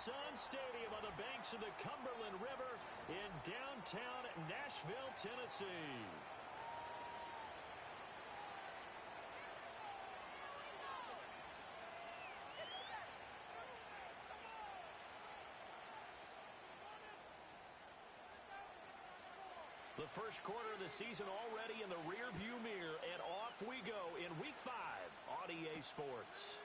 SzN Stadium on the banks of the Cumberland River in downtown Nashville, Tennessee. The first quarter of the season already in the rearview mirror, and off we go in Week 5 on EA Sports.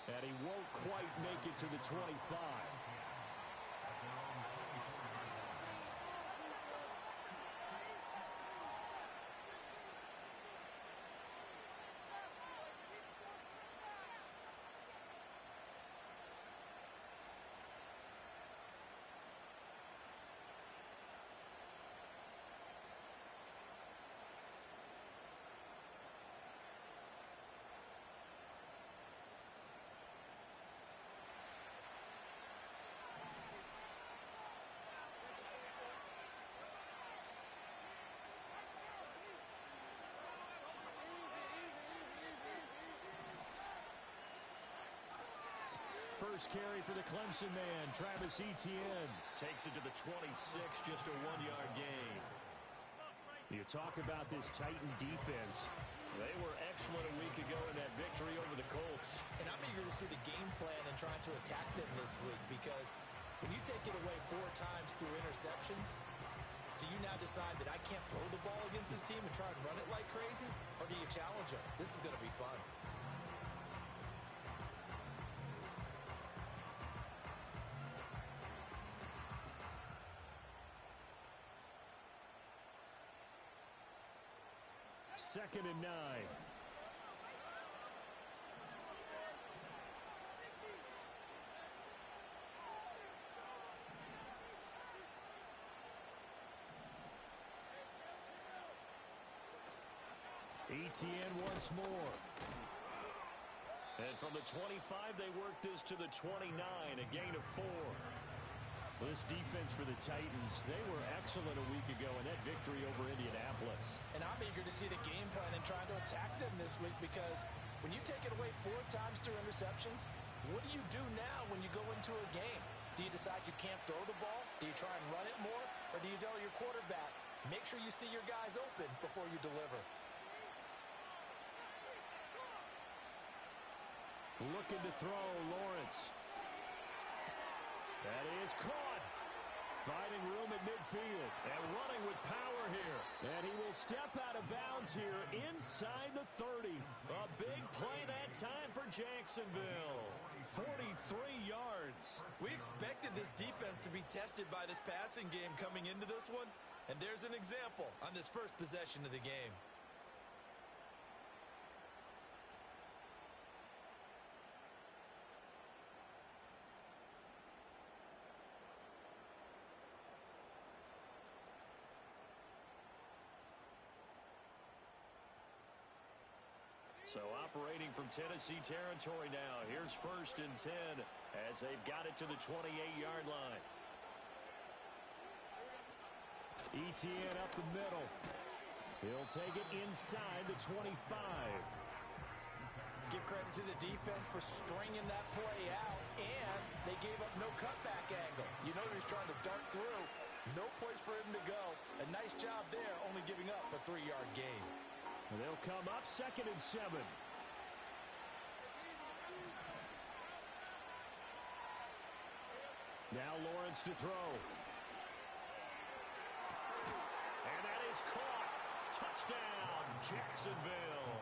And he won't quite make it to the 25. First carry for the Clemson man, Travis Etienne. Takes it to the 26, just a 1-yard gain. You talk about this Titan defense. They were excellent a week ago in that victory over the Colts. And I'm eager to see the game plan and trying to attack them this week, because when you take it away 4 times through interceptions, do you now decide that I can't throw the ball against this team and try and run it like crazy? Or do you challenge them? This is going to be fun. Second and 9. Etienne once more. And from the 25, they work this to the 29, a gain of 4. This defense for the Titans, they were excellent a week ago in that victory over Indianapolis. And I'm eager to see the game plan and trying to attack them this week, because when you take it away 4 times through interceptions, what do you do now when you go into a game? Do you decide you can't throw the ball? Do you try and run it more? Or do you tell your quarterback, make sure you see your guys open before you deliver? Looking to throw, Lawrence. That is caught. Finding room at midfield and running with power here. And he will step out of bounds here inside the 30. A big play that time for Jacksonville. 43 yards. We expected this defense to be tested by this passing game coming into this one. And there's an example on this first possession of the game. So operating from Tennessee territory now. Here's 1st and 10 as they've got it to the 28-yard line. Etienne up the middle. He'll take it inside the 25. Give credit to the defense for stringing that play out, and they gave up no cutback angle. You know he was trying to dart through. No place for him to go. A nice job there, only giving up a 3-yard gain. And they'll come up 2nd and 7. Now Lawrence to throw. And that is caught. Touchdown, Jacksonville.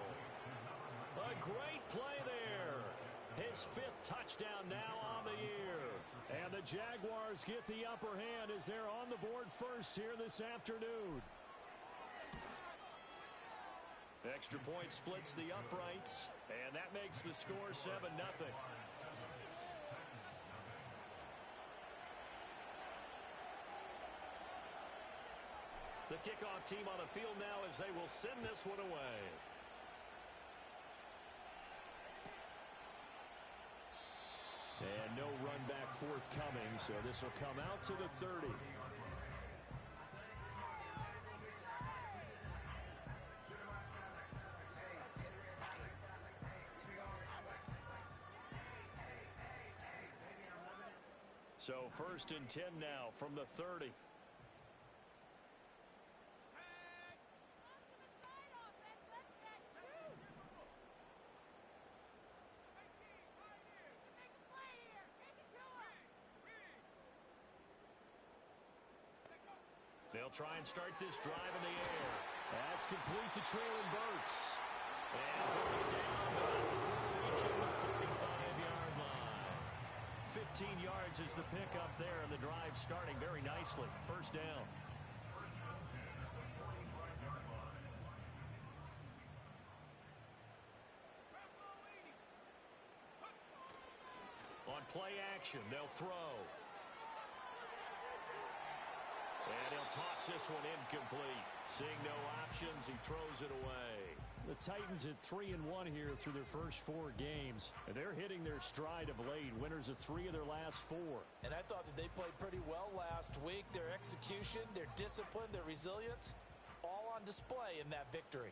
A great play there. His 5th touchdown now on the year. And the Jaguars get the upper hand as they're on the board first here this afternoon. Extra point splits the uprights, and that makes the score 7-0. The kickoff team on the field now as they will send this one away. And no run back forthcoming, so this will come out to the 30. So 1st and 10 now from the 30. They'll try and start this drive in the air. That's complete to Traylon Burks. And brought down before reaching the 45-yard line. 15 yards is the pickup there, and the drive starting very nicely. 1st down. On play action, they'll throw. And he'll toss this one incomplete. Seeing no options, he throws it away. The Titans at 3-1 here through their first 4 games. And they're hitting their stride of late. Winners of 3 of their last 4. And I thought that they played pretty well last week. Their execution, their discipline, their resilience, all on display in that victory.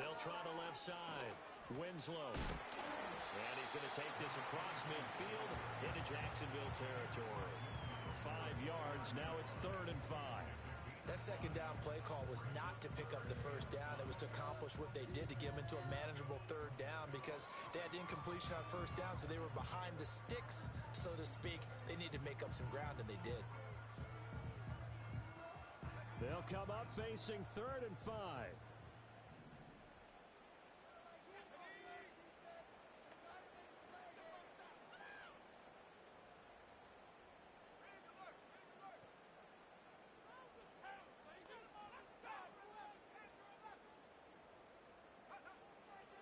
They'll try the left side. Winslow. And he's going to take this across midfield into Jacksonville territory. 5 yards. Now it's 3rd and 5. That second down play call was not to pick up the first down. It was to accomplish what they did to get them into a manageable 3rd down because they had incompletion on 1st down, so they were behind the sticks, so to speak. They needed to make up some ground, and they did. They'll come up facing 3rd and 5.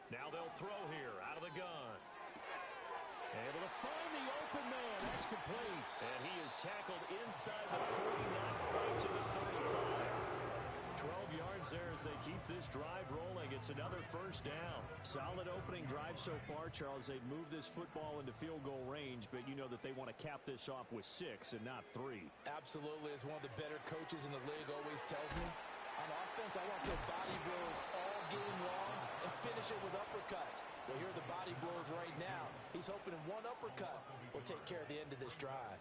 Now they'll throw here out of the gun. Able to find the open man. That's complete. And he is tackled inside the 40, not quite to the 35. 12 yards there as they keep this drive rolling. It's another 1st down. Solid opening drive so far, Charles. They've moved this football into field goal range, but you know that they want to cap this off with 6 and not 3. Absolutely. As one of the better coaches in the league always tells me, on offense, I want to throw body blows all game long and finish it with uppercuts. Well, here are the body blows right now. He's hoping in one uppercut will take care of the end of this drive.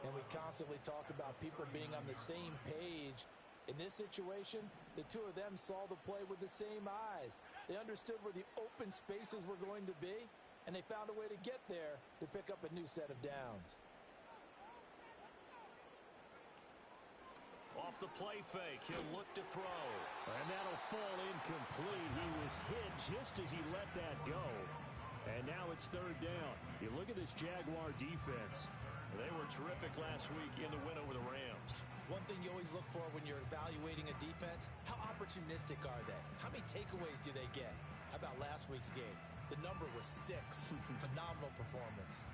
And we constantly talk about people being on the same page. In this situation, the two of them saw the play with the same eyes. They understood where the open spaces were going to be, and they found a way to get there to pick up a new set of downs. Off the play fake, he'll look to throw. And that'll fall incomplete. He was hit just as he let that go. And now it's 3rd down. You look at this Jaguar defense. They were terrific last week in the win over the Rams. One thing you always look for when you're evaluating a defense, how opportunistic are they? How many takeaways do they get? How about last week's game? The number was 6. Phenomenal performance.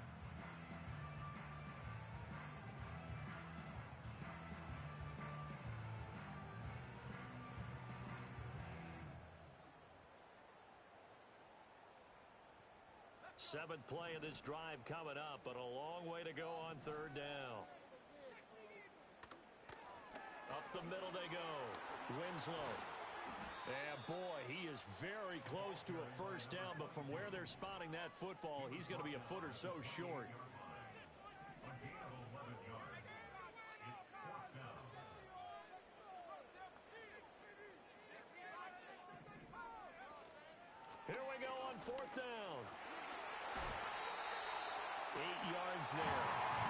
Seventh play of this drive coming up, but a long way to go on 3rd down. Up the middle they go. Winslow. And boy, he is very close to a 1st down, but from where they're spotting that football, he's going to be a foot or so short. Here we go on 4th down. 8 yards there.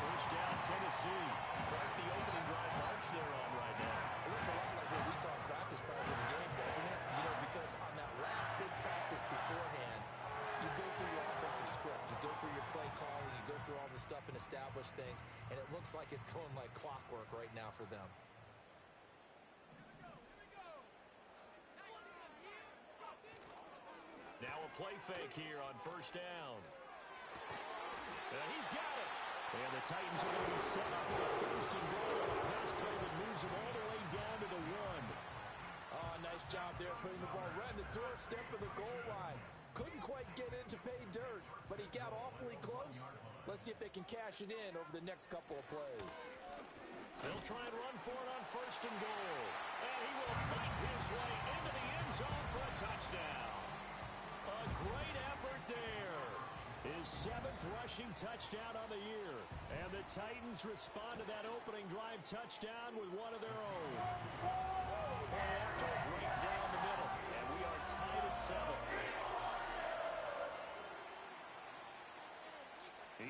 1st down, Tennessee. Quite the opening drive march they're on right now. It looks a lot like what we saw in practice prior to the game, doesn't it? You know, because on that last big practice beforehand, you go through your offensive script. You go through your play calling. You go through all the stuff and establish things. And it looks like it's going like clockwork right now for them. Now a play fake here on 1st down. And he's got it. And the Titans are going to be set up with a 1st and goal on a pass play that moves them all the way down to the 1. Oh, nice job there putting the ball right in the doorstep of the goal line. Couldn't quite get in to pay dirt, but he got awfully close. Let's see if they can cash it in over the next couple of plays. They'll try and run for it on 1st and goal. And he will fight his way into the end zone for a touchdown. A great effort there. His 7th rushing touchdown on the year. And the Titans respond to that opening drive touchdown with one of their own. Play after a break down the middle, and we are tied at 7.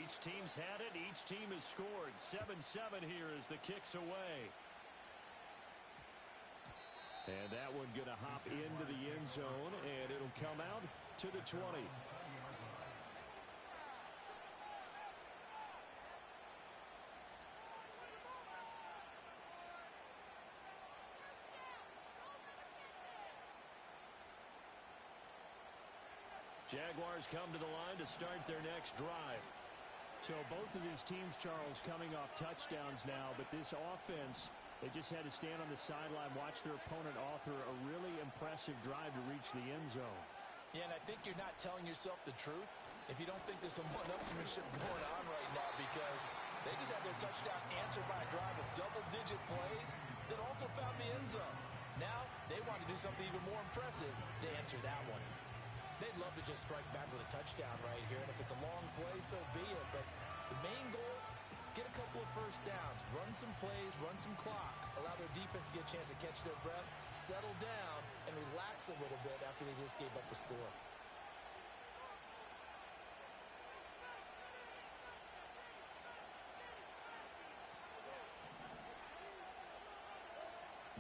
Each team's had it. Each team has scored. 7-7 here as the kick's away. And that one going to hop into the end zone, and it'll come out to the 20. Jaguars come to the line to start their next drive. So both of these teams, Charles, coming off touchdowns now, but this offense, they just had to stand on the sideline, watch their opponent author a really impressive drive to reach the end zone. Yeah, and I think you're not telling yourself the truth if you don't think there's some one-upsmanship going on right now, because they just had their touchdown answered by a drive of double-digit plays that also found the end zone. Now they want to do something even more impressive to answer that one. They'd love to just strike back with a touchdown right here, and if it's a long play, so be it. But the main goal, get a couple of first downs, run some plays, run some clock, allow their defense to get a chance to catch their breath, settle down, and relax a little bit after they just gave up a score.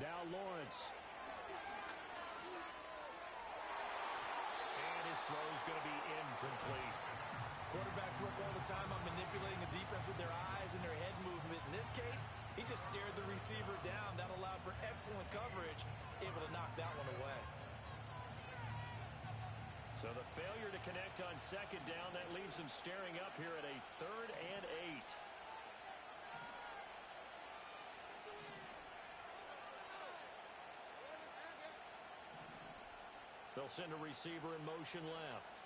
Now Lawrence. His throw is going to be incomplete. Quarterbacks work all the time on manipulating the defense with their eyes and their head movement. In this case, he just stared the receiver down. That allowed for excellent coverage, able to knock that one away. So the failure to connect on second down, that leaves him staring up here at a 3rd and 8. They'll send a receiver in motion left.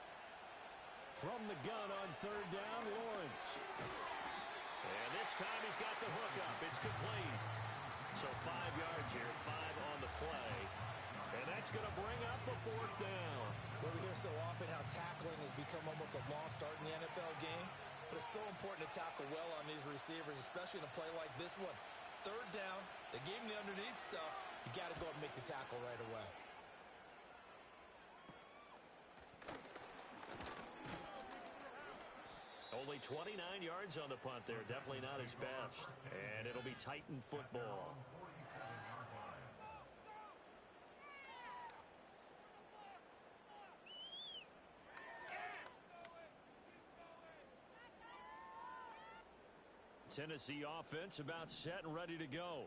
From the gun on 3rd down, Lawrence. And this time he's got the hook up. It's complete. So 5 yards here, 5 on the play. And that's going to bring up a 4th down. Well, we hear so often how tackling has become almost a lost art in the NFL game. But it's so important to tackle well on these receivers, especially in a play like this one. 3rd down, they gave him the underneath stuff. You got to go and make the tackle right away. Only 29 yards on the punt there. Definitely not his best. And it'll be Titan football. Tennessee offense about set and ready to go.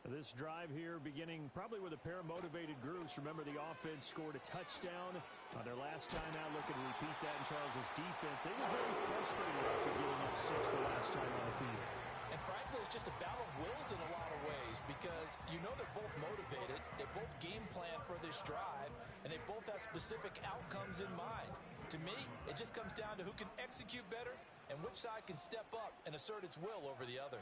This drive here beginning probably with a pair of motivated groups. Remember, the offense scored a touchdown on their last time out. Looking to repeat that in Charles's defense. They were very frustrated after giving up 6 the last time on the field. And frankly, it's just a battle of wills in a lot of ways, because you know they're both motivated. They both game plan for this drive, and they both have specific outcomes in mind. To me, it just comes down to who can execute better and which side can step up and assert its will over the other.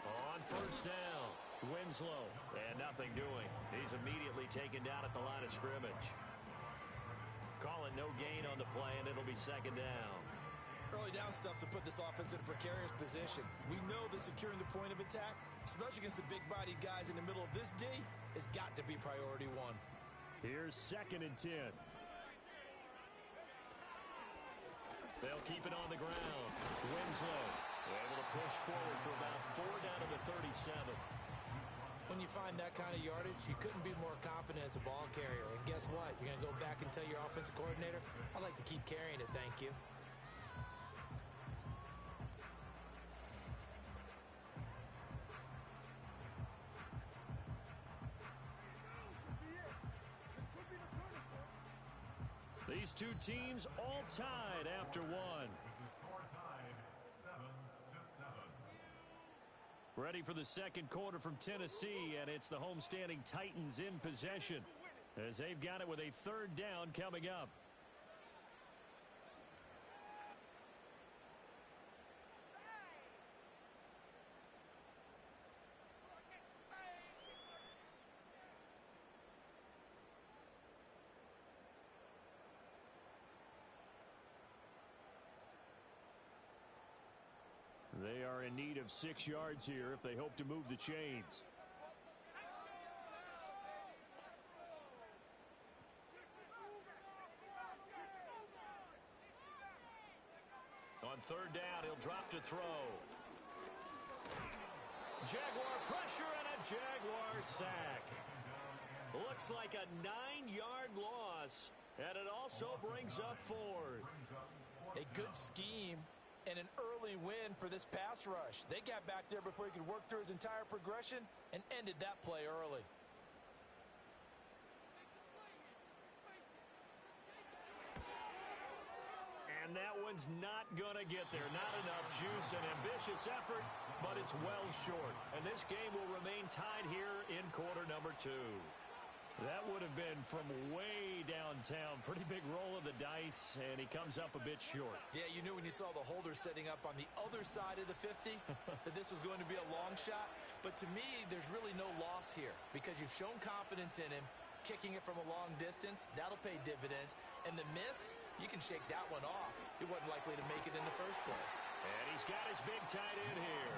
On 1st down, Winslow, and nothing doing. He's immediately taken down at the line of scrimmage. Call it no gain on the play, and it'll be 2nd down. Early down stuff to put this offense in a precarious position. We know that securing the point of attack, especially against the big-bodied guys in the middle of this D, has got to be priority 1. Here's 2nd and 10. They'll keep it on the ground. Winslow able to push forward for about 4 down to the 37. When you find that kind of yardage, you couldn't be more confident as a ball carrier. And guess what? You're going to go back and tell your offensive coordinator, I'd like to keep carrying it, thank you. These two teams all tied after 1. Ready for the 2nd quarter from Tennessee, and it's the homestanding Titans in possession as they've got it with a 3rd down coming up. are in need of 6 yards here if they hope to move the chains. On third down, he'll drop to throw. Jaguar pressure and a Jaguar sack. Looks like a 9-yard loss, and it also brings up fourth. A good scheme and an early win for this pass rush. They got back there before he could work through his entire progression and ended that play early. And that one's not going to get there. Not enough juice. An ambitious effort, but it's well short. And this game will remain tied here in quarter number 2. That would have been from way downtown. Pretty big roll of the dice, and he comes up a bit short. Yeah, you knew when you saw the holder setting up on the other side of the 50 that this was going to be a long shot. But to me, there's really no loss here because you've shown confidence in him. Kicking it from a long distance, that'll pay dividends. And the miss, you can shake that one off. He wasn't likely to make it in the first place. And he's got his big tight end here.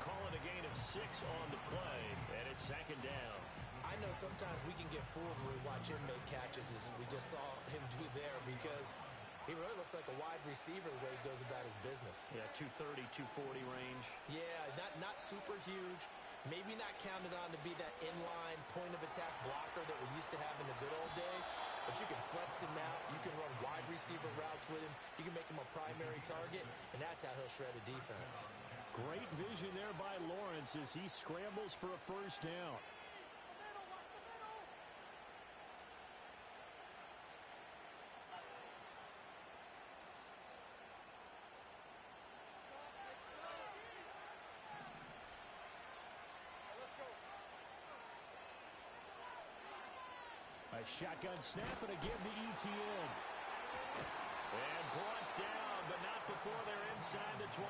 Calling a gain of 6 on the play, and it's second down. I know sometimes we can get fooled when we watch him make catches as we just saw him do there because he really looks like a wide receiver the way he goes about his business. Yeah, 230, 240 range. Yeah, not super huge. Maybe not counted on to be that inline point-of-attack blocker that we used to have in the good old days. But you can flex him out. You can run wide receiver routes with him. You can make him a primary target, and that's how he'll shred a defense. Great vision there by Lawrence as he scrambles for a first down. A shotgun snap and a give to ETN. And brought down, but not before they're inside the 25.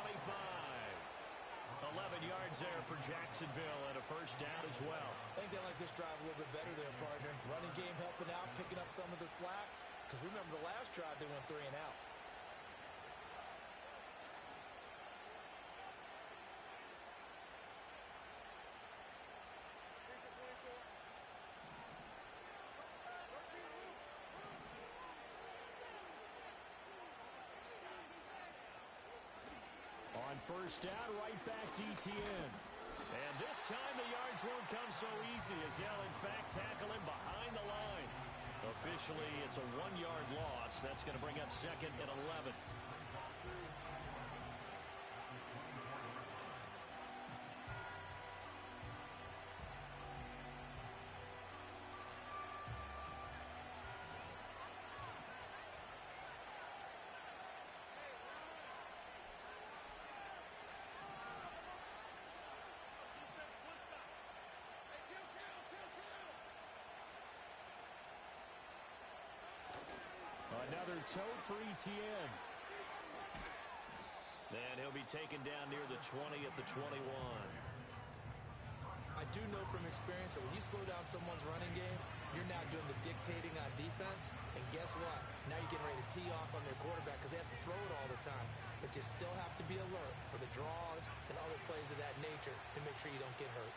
11 yards there for Jacksonville and a first down as well. I think they like this drive a little bit better there, partner. Running game helping out, picking up some of the slack. Because remember the last drive, they went 3 and out. On first down, right back to ETN. And this time the yards won't come so easy as they'll in fact tackle him behind the line. Officially, it's a 1-yard loss. That's going to bring up second and 11. Another tote for ETN. And he'll be taken down near the 20 at the 21. I do know from experience that when you slow down someone's running game, you're now doing the dictating on defense. And guess what? Now you're getting ready to tee off on their quarterback because they have to throw it all the time. But you still have to be alert for the draws and other plays of that nature to make sure you don't get hurt.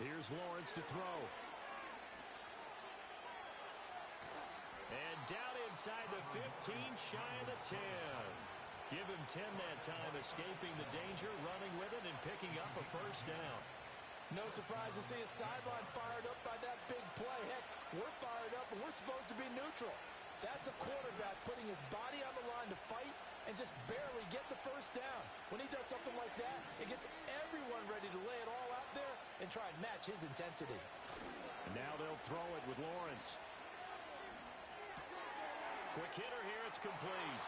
Here's Lawrence to throw. And down inside the 15, shy of the 10. Give him 10 that time, escaping the danger, running with it, and picking up a first down. No surprise to see his sideline fired up by that big play. Heck, we're fired up, and we're supposed to be neutral. That's a quarterback putting his body on the line to fight and just barely get the first down. When he does something like that, it gets everyone ready to lay it all out there and try and match his intensity. And now they'll throw it with Lawrence. Quick hitter here, it's complete.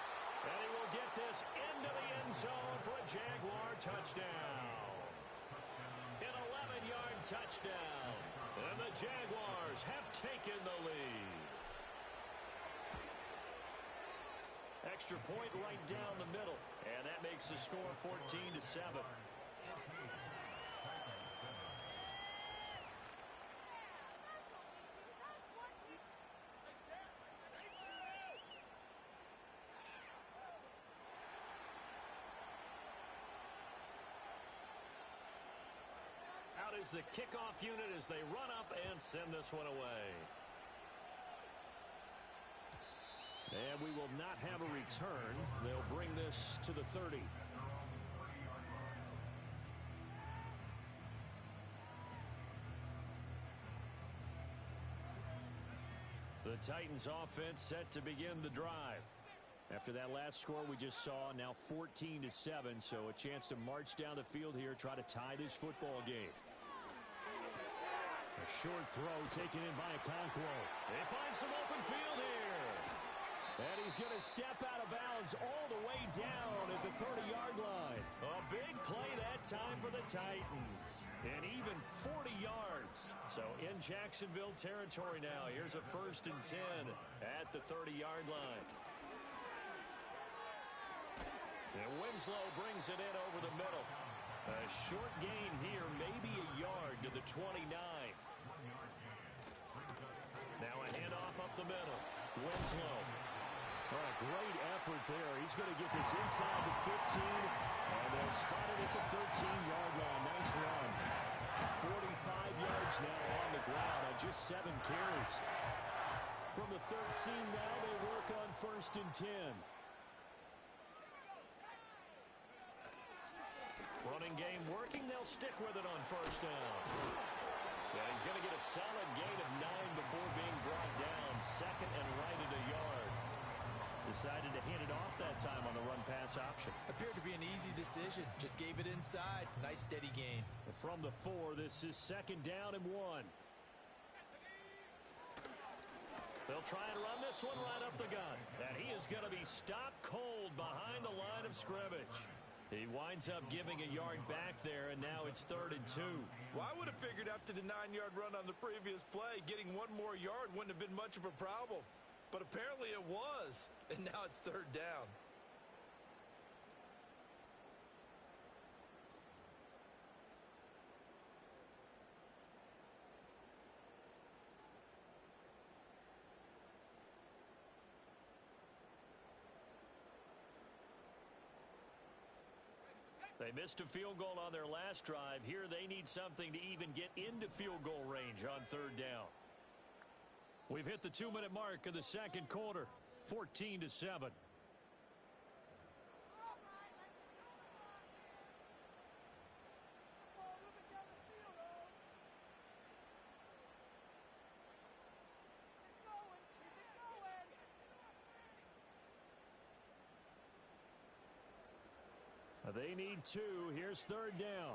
And he will get this into the end zone for a Jaguar touchdown. An 11-yard touchdown. And the Jaguars have taken the lead. Extra point right down the middle. And that makes the score 14-7. Out is the kickoff unit as they run up and send this one away. And we will not have a return. They'll bring this to the 30. The Titans offense set to begin the drive. After that last score we just saw, now 14-7, so a chance to march down the field here, try to tie this football game. A short throw taken in by Okonkwo. They find some open field here. And he's going to step out of bounds all the way down at the 30-yard line. A big play that time for the Titans. And even 40 yards. So in Jacksonville territory now. Here's a 1st and 10 at the 30-yard line. And Winslow brings it in over the middle. A short gain here, maybe a yard to the 29. Now a handoff up the middle. Winslow. Well, a great effort there. He's going to get this inside the 15, and they'll spot it at the 13-yard line. Nice run. 45 yards now on the ground on just 7 carries. From the 13 now, they work on 1st and 10. Running game working. They'll stick with it on 1st down. Yeah, he's going to get a solid gain of 9 before being brought down. 2nd and right at a yard. Decided to hand it off that time on the run-pass option. Appeared to be an easy decision. Just gave it inside. Nice steady gain. From the 4, this is 2nd down and 1. They'll try and run this one right up the gut. And he is going to be stopped cold behind the line of scrimmage. He winds up giving a yard back there, and now it's 3rd and 2. Well, I would have figured after the 9-yard run on the previous play, getting 1 more yard wouldn't have been much of a problem. But apparently it was, and now it's 3rd down. They missed a field goal on their last drive. Here they need something to even get into field goal range on 3rd down. We've hit the 2-minute mark of the 2nd quarter. 14-7. They need 2. Here's 3rd down.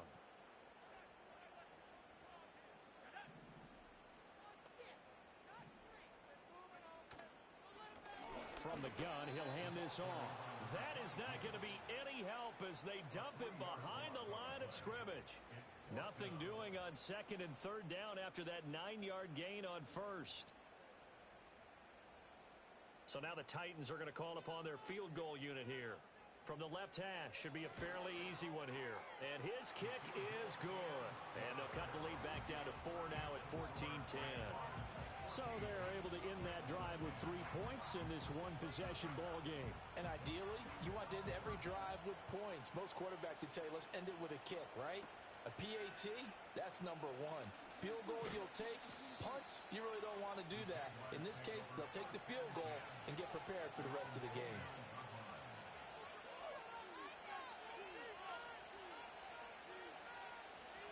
From the gun, he'll hand this off. That is not going to be any help as they dump him behind the line of scrimmage. Nothing doing on 2nd and 3rd down after that 9-yard gain on 1st. So now the Titans are going to call upon their field goal unit here. From the left hash, should be a fairly easy one here. And his kick is good. And they'll cut the lead back down to 4 now at 14-10. So they're able to end that drive with 3 points in this one-possession ball game. And ideally, you want to end every drive with points. Most quarterbacks would tell you, let's end it with a kick, right? A PAT, that's number 1. Field goal you'll take. Punts, you really don't want to do that. In this case, they'll take the field goal and get prepared for the rest of the game.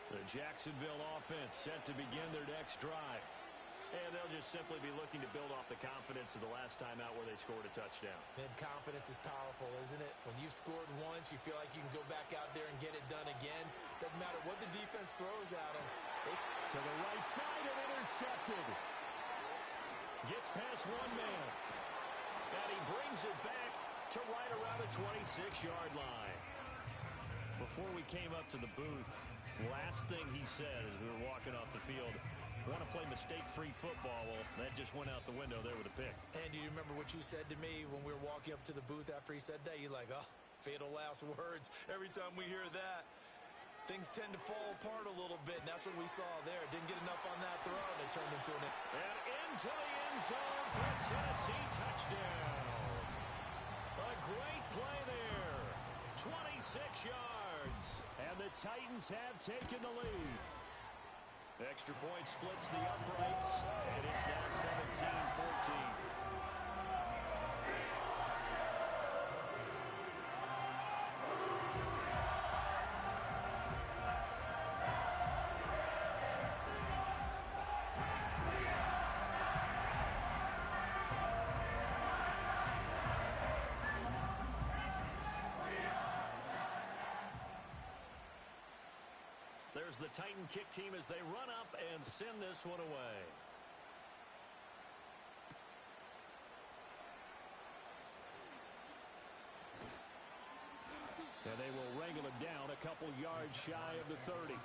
The Jacksonville offense set to begin their next drive. And they'll just simply be looking to build off the confidence of the last time out where they scored a touchdown. Man, confidence is powerful, isn't it? When you've scored once, you feel like you can go back out there and get it done again. Doesn't matter what the defense throws at them. To the right side and intercepted. Gets past one man. And he brings it back to right around the 26-yard line. Before we came up to the booth, last thing he said as we were walking off the field, want to play mistake-free football. Well, that just went out the window there with a pick. And do you remember what you said to me when we were walking up to the booth after he said that? You're like, oh, fatal last words. Every time we hear that, things tend to fall apart a little bit, and that's what we saw there. Didn't get enough on that throw, and it turned into an... And into the end zone for a Tennessee touchdown. A great play there. 26 yards. And the Titans have taken the lead. Extra point splits the uprights, and it's now 17-14. There's the Titan kick team as they run up and send this one away. And they will wrangle it down a couple yards shy of the 30.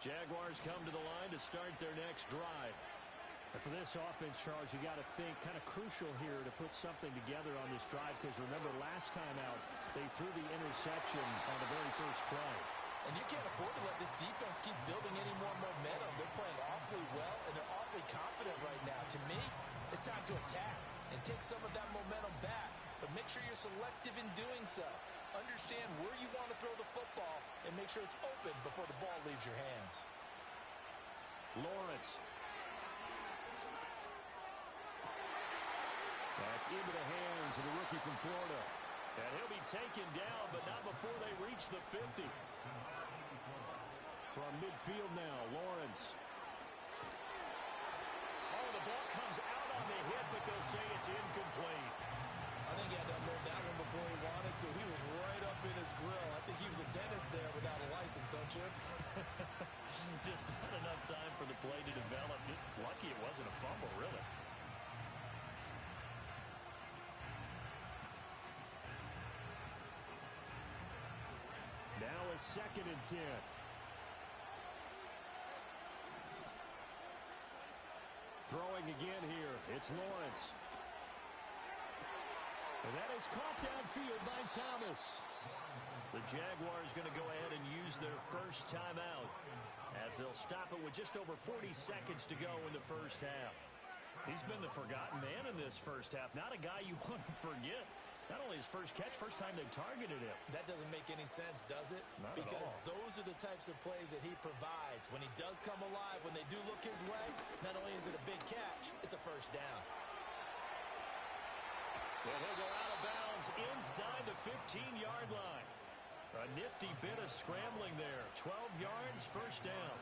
Jaguars come to the line to start their next drive. And for this offense, Charles, you got to think kind of crucial here to put something together on this drive, because remember last time out they threw the interception on the very first play. And you can't afford to let this defense keep building any more momentum. They're playing awfully well, and they're awfully confident right now. To me, it's time to attack and take some of that momentum back, but make sure you're selective in doing so. Understand where you want to throw the football and make sure it's open before the ball leaves your hands. Lawrence. That's into the hands of the rookie from Florida. And he'll be taken down, but not before they reach the 50. From midfield now, Lawrence. Oh, the ball comes out on the hit, but they'll say it's incomplete. I think he had to unload that one before he wanted to. He was right up in his grill. I think he was a dentist there without a license, don't you? Just not enough time for the play to develop. Just lucky it wasn't a fumble, really. Now a 2nd and 10. Throwing again here. It's Lawrence. And that is caught downfield by Thomas. The Jaguars going to go ahead and use their first timeout as they'll stop it with just over 40 seconds to go in the first half. He's been the forgotten man in this first half. Not a guy you want to forget. Not only his first catch, first time they've targeted him. That doesn't make any sense, does it? Not because at all. Those are the types of plays that he provides. When he does come alive, when they do look his way, not only is it a big catch, it's a first down. Well, he'll go out of bounds inside the 15-yard line. A nifty bit of scrambling there. 12 yards, first down.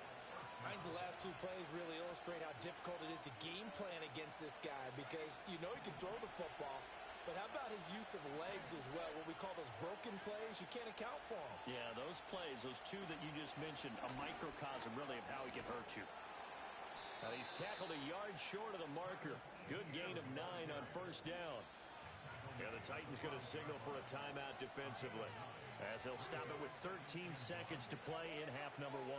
I think the last two plays really illustrate how difficult it is to game plan against this guy, because you know he can throw the football, but how about his use of legs as well? What we call those broken plays, you can't account for them. Yeah, those plays, those two that you just mentioned, a microcosm really of how he can hurt you. Now he's tackled a yard short of the marker. Good gain of 9 on first down. Yeah, the Titans going to signal for a timeout defensively, as they'll stop it with 13 seconds to play in half number 1.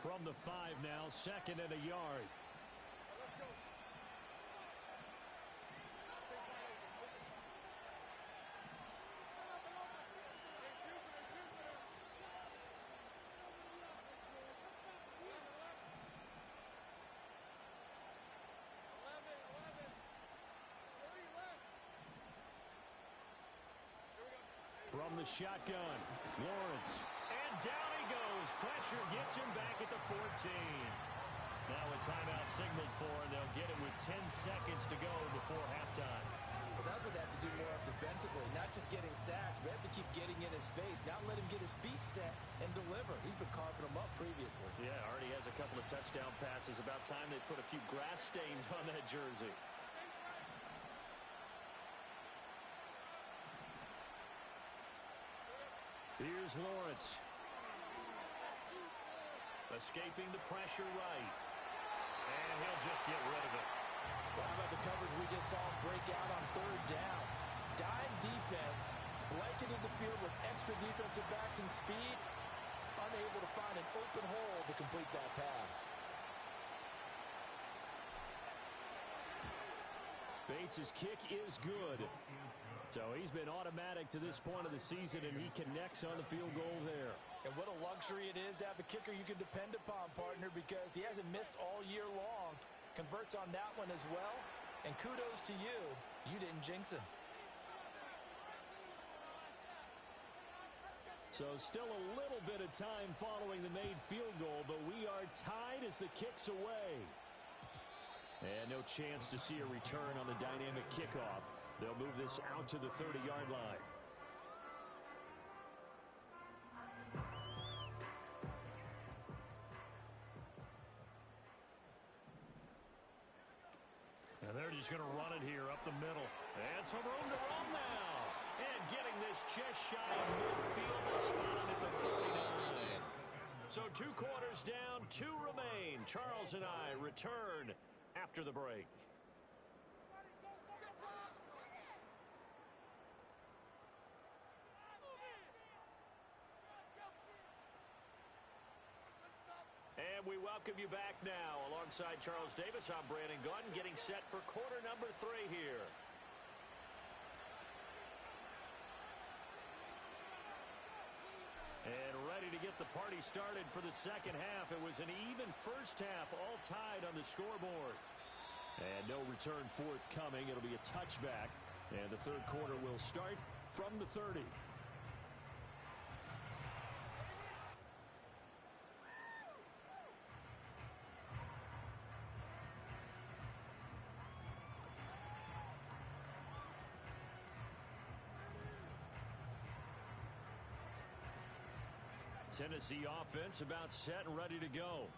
From the 5 now, 2nd and a yard. From the shotgun, Lawrence. And down he goes. Pressure gets him back at the 14. Now a timeout signaled for, and they'll get it with 10 seconds to go before halftime. Well, that's what they have to do more of defensively, not just getting sacks, but they have to keep getting in his face, not let him get his feet set and deliver. He's been carving them up previously. Yeah, already has a couple of touchdown passes. About time they put a few grass stains on that jersey. Here's Lawrence. Escaping the pressure right. And he'll just get rid of it. Well, how about the coverage we just saw him break out on third down? Dime defense, blanketed the field with extra defensive backs and speed, unable to find an open hole to complete that pass. Bates' kick is good. So he's been automatic to this point of the season, and he connects on the field goal there. And what a luxury it is to have a kicker you can depend upon, partner, because he hasn't missed all year long. Converts on that one as well. And kudos to you. You didn't jinx him. So still a little bit of time following the made field goal, but we are tied as the kick's away. And no chance to see a return on the dynamic kickoff. They'll move this out to the 30-yard line. And they're just going to run it here up the middle. And some room to run now. And getting this just shy of midfield, will spot at the 49. So 2 quarters down, 2 remain. Charles and I return after the break. And we welcome you back now. Alongside Charles Davis, I'm Brandon Gunn, getting set for quarter number 3 here. And ready to get the party started for the second half. It was an even first half, all tied on the scoreboard. And no return forthcoming. It'll be a touchback. And the third quarter will start from the 30. Tennessee offense about set and ready to go.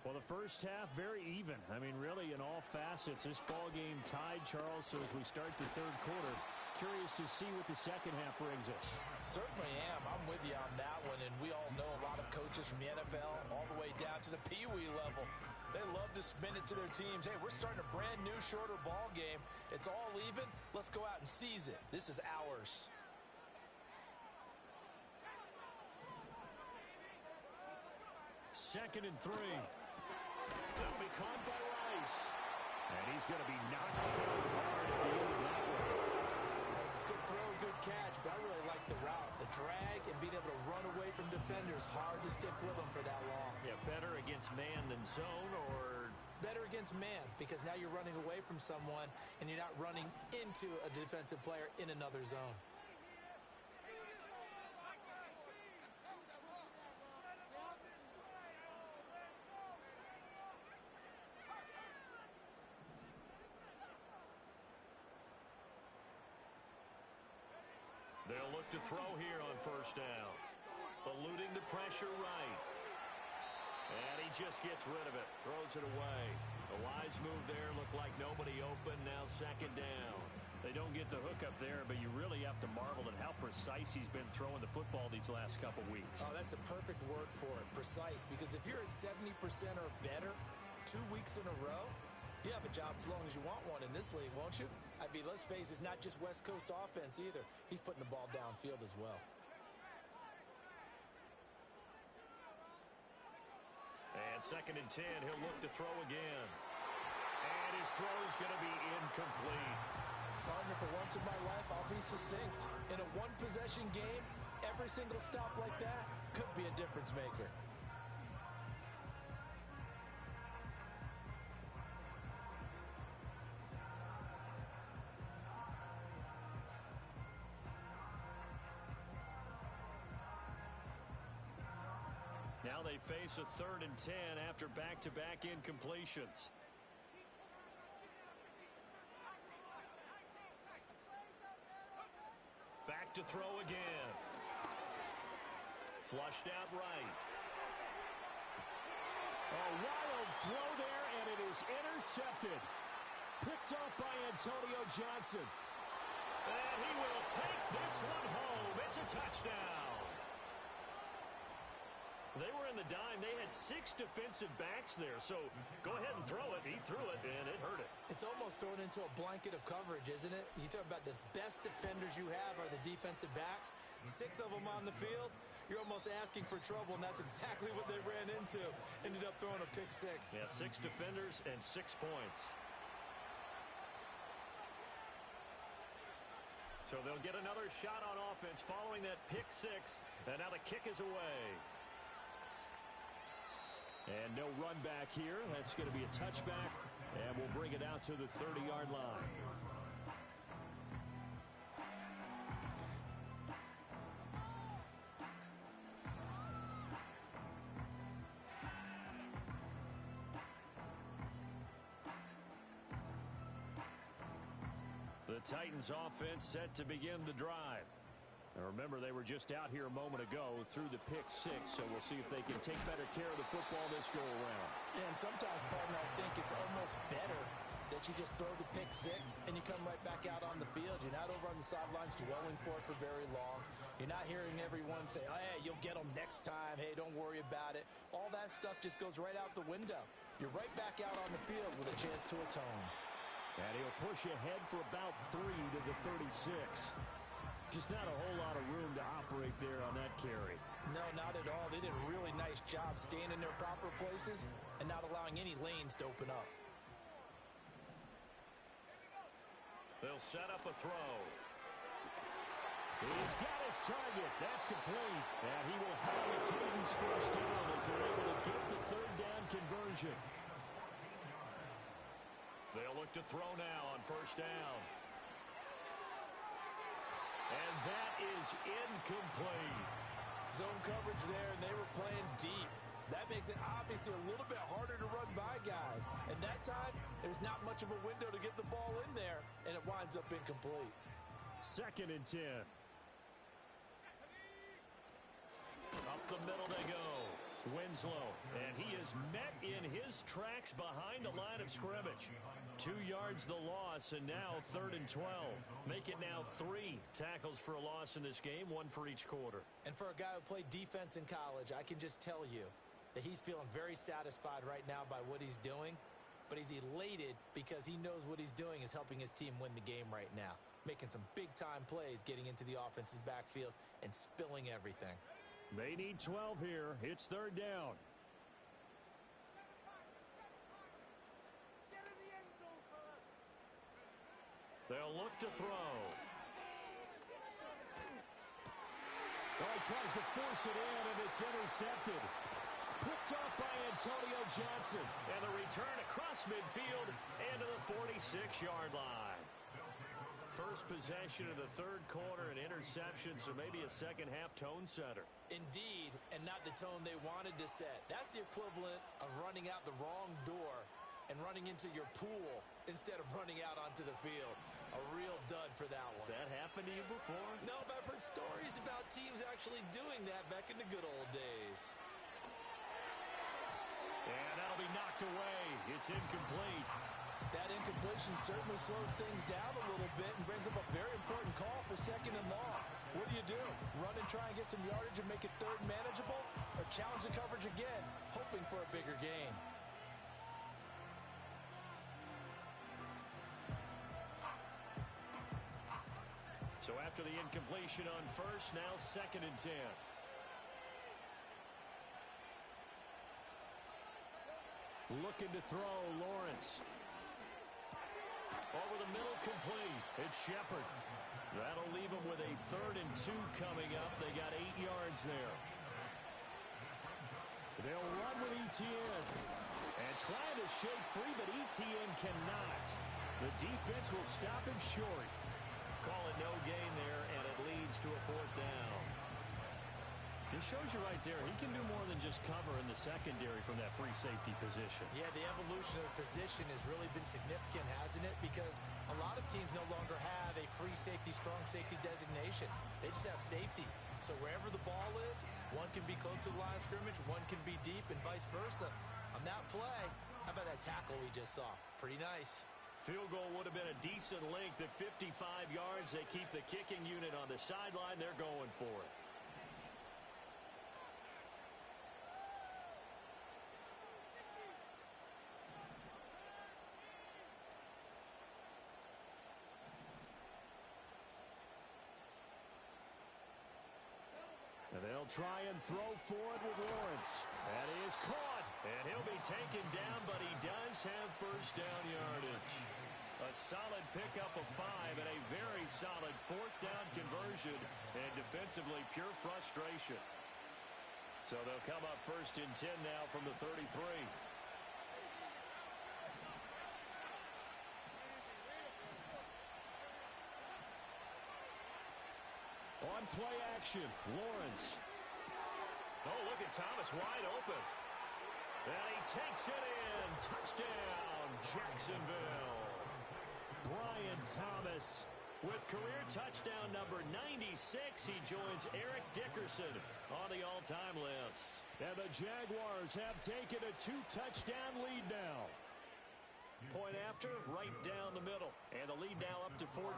Well, the first half, very even. I mean, really, in all facets, this ball game tied, Charles. So as we start the third quarter, curious to see what the second half brings us. Certainly am. I'm with you on that one. And we all know a lot of coaches from the NFL all the way down to the Pee Wee level. They love to spin it to their teams. Hey, we're starting a brand new, shorter ball game. It's all even. Let's go out and seize it. This is ours. Second and 3. That'll be caught by Rice. And he's going to be knocked down hard at the end of that one. Good throw, good catch, but I really like the route. The drag and being able to run away from defenders. Hard to stick with them for that long. Yeah, better against man than zone, or better against man, because now you're running away from someone and you're not running into a defensive player in another zone. they'll look to throw here on first down. Eluding the pressure right. And he just gets rid of it. Throws it away. A wise move there. Looked like nobody open. Now second down. They don't get the hook up there, but you really have to marvel at how precise he's been throwing the football these last couple weeks. Oh, that's the perfect word for it, precise. Because if you're at 70% or better 2 weeks in a row, you have a job as long as you want one in this league, won't you? I mean, let's face it, it's not just West Coast offense either. He's putting the ball downfield as well. And second and 10, he'll look to throw again. And his throw's going to be incomplete. Partner, for once in my life, I'll be succinct. In a one-possession game, every single stop like that could be a difference maker. Now they face a 3rd and 10 after back-to-back incompletions. look to throw again. Flushed out right. A wild throw there, and it is intercepted. Picked off by Antonio Johnson. And he will take this one home. It's a touchdown. They were in the dime. They had 6 defensive backs there. So go ahead and throw it. He threw it, and it hurt it. It's almost thrown into a blanket of coverage, isn't it? You talk about the best defenders you have are the defensive backs. 6 of them on the field. You're almost asking for trouble, and that's exactly what they ran into. Ended up throwing a pick 6. Yeah, 6 defenders and 6 points. So they'll get another shot on offense following that pick 6. And now the kick is away. And no run back here. That's going to be a touchback. And we'll bring it out to the 30-yard line. The Titans offense set to begin the drive. And remember, they were just out here a moment ago through the pick 6, so we'll see if they can take better care of the football this go-around. Yeah, and sometimes, partner, I think it's almost better that you just throw the pick 6 and you come right back out on the field. You're not over on the sidelines dwelling for it for very long. You're not hearing everyone say, oh, hey, you'll get them next time. Hey, don't worry about it. All that stuff just goes right out the window. You're right back out on the field with a chance to atone. And he'll push ahead for about 3 to the 36. Just not a whole lot of room to operate there on that carry. No, not at all. They did a really nice job staying in their proper places and not allowing any lanes to open up. They'll set up a throw. He's got his target. That's complete. And he will have the Titans first down as they're able to get the 3rd down conversion. They'll look to throw now on 1st down. And that is incomplete. Zone coverage there, and they were playing deep. That makes it obviously a little bit harder to run by guys. And that time, there's not much of a window to get the ball in there, and it winds up incomplete. 2nd and 10. Up the middle they go. Winslow, and he is met in his tracks behind the line of scrimmage. 2 yards the loss, and now 3rd and 12. Make it now 3 tackles for a loss in this game, 1 for each quarter. And for a guy who played defense in college, I can just tell you that he's feeling very satisfied right now by what he's doing, but he's elated because he knows what he's doing is helping his team win the game right now, making some big-time plays, getting into the offense's backfield and spilling everything. They need 12 here. It's 3rd down. They'll look to throw. Oh, he tries to force it in, and it's intercepted. Picked off by Antonio Johnson. And the return across midfield and to the 46-yard line. First possession of the 3rd quarter, an interception, so maybe a second-half tone setter. Indeed, and not the tone they wanted to set. That's the equivalent of running out the wrong door and running into your pool instead of running out onto the field. A real dud for that one. Has that happened to you before? No, but I've heard stories about teams actually doing that back in the good old days. And that'll be knocked away. It's incomplete. That incompletion certainly slows things down a little bit and brings up a very important call for 2nd and long. What do? Run and try and get some yardage and make it 3rd manageable? Or challenge the coverage again, hoping for a bigger gain? So after the incompletion on 1st, now 2nd and 10. Looking to throw, Lawrence. Over the middle, complete. It's Shepard. That'll leave them with a 3rd and 2 coming up. They got 8 yards there. They'll run with ETN. And trying to shake free, but ETN cannot. The defense will stop him short. Call it no gain there, and it leads to a 4th down. It shows you right there, he can do more than just cover in the secondary from that free safety position. Yeah, the evolution of the position has really been significant, hasn't it? Because a lot of teams no longer have a free safety, strong safety designation. They just have safeties. So wherever the ball is, one can be close to the line of scrimmage, one can be deep, and vice versa. On that play, how about that tackle we just saw? Pretty nice. Field goal would have been a decent length at 55 yards. They keep the kicking unit on the sideline. They're going for it. And they'll try and throw for it with Lawrence. That is caught. And he'll be taken down, but he does have first down yardage. A solid pickup of 5 and a very solid fourth down conversion. And defensively, pure frustration. So they'll come up first and 10 now from the 33. On play action, Lawrence. Oh, look at Thomas wide open. And he takes it in. Touchdown, Jacksonville. Brian Thomas. With career touchdown number 96, he joins Eric Dickerson on the all-time list. And the Jaguars have taken a 2-touchdown lead now. Point after, right down the middle. And the lead now up to 14.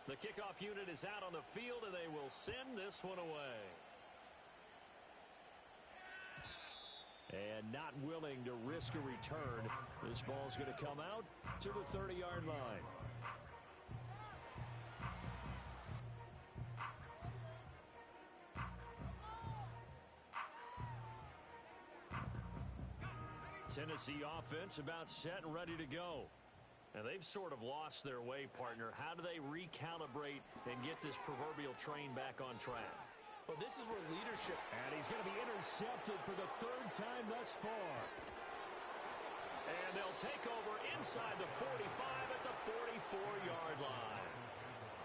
The kickoff unit is out on the field, and they will send this one away. And not willing to risk a return. This ball's going to come out to the 30-yard line. Tennessee offense about set and ready to go. And they've sort of lost their way, partner. How do they recalibrate and get this proverbial train back on track? Well, this is where leadership... And he's going to be intercepted for the 3rd time thus far. And they'll take over inside the 45 at the 44-yard line.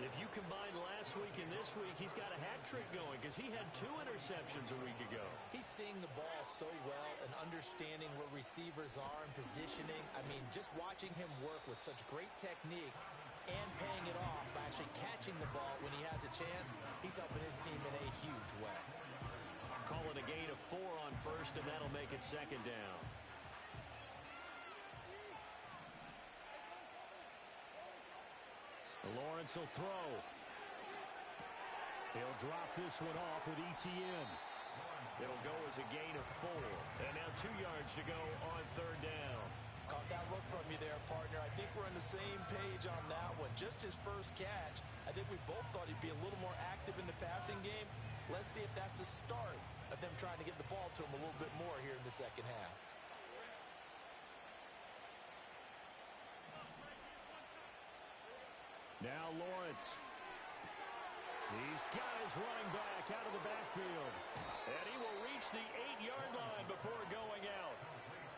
If you combine last week and this week, he's got a hat trick going because he had 2 interceptions a week ago. He's seeing the ball so well and understanding where receivers are and positioning. I mean, just watching him work with such great technique and paying it off by actually catching the ball when he has a chance, he's helping his team in a huge way. Call it a gain of 4 on first, and that'll make it 2nd down. Lawrence will throw. He'll drop this one off with ETN. It'll go as a gain of 4. And now 2 yards to go on 3rd down. Caught that look from you there, partner. I think we're on the same page on that one. Just his first catch. I think we both thought he'd be a little more active in the passing game. Let's see if that's the start of them trying to get the ball to him a little bit more here in the second half. Now Lawrence. He's got his running back out of the backfield. And he will reach the 8-yard line before going out.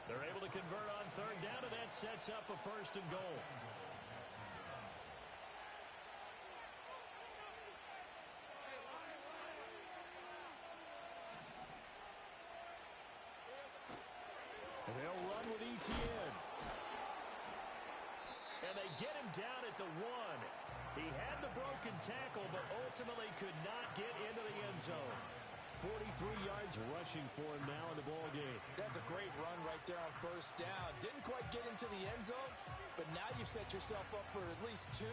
They're able to convert on 3rd down, and that sets up a 1st and goal. And they'll run with ETN. And they get him down at the 1. He had the broken tackle, but ultimately could not get into the end zone. 43 yards rushing for him now in the ball game. That's a great run right there on 1st down. Didn't quite get into the end zone, but now you've set yourself up for at least 2,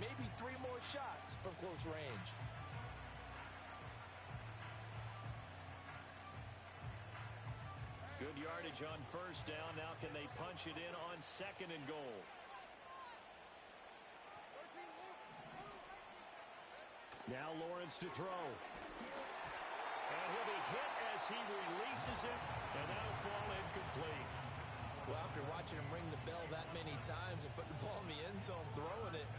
maybe 3 more shots from close range. Good yardage on 1st down. Now can they punch it in on 2nd and goal? Now Lawrence to throw. And he'll be hit as he releases it, and that'll fall incomplete. Well, after watching him ring the bell that many times and putting the ball in the end zone, throwing it,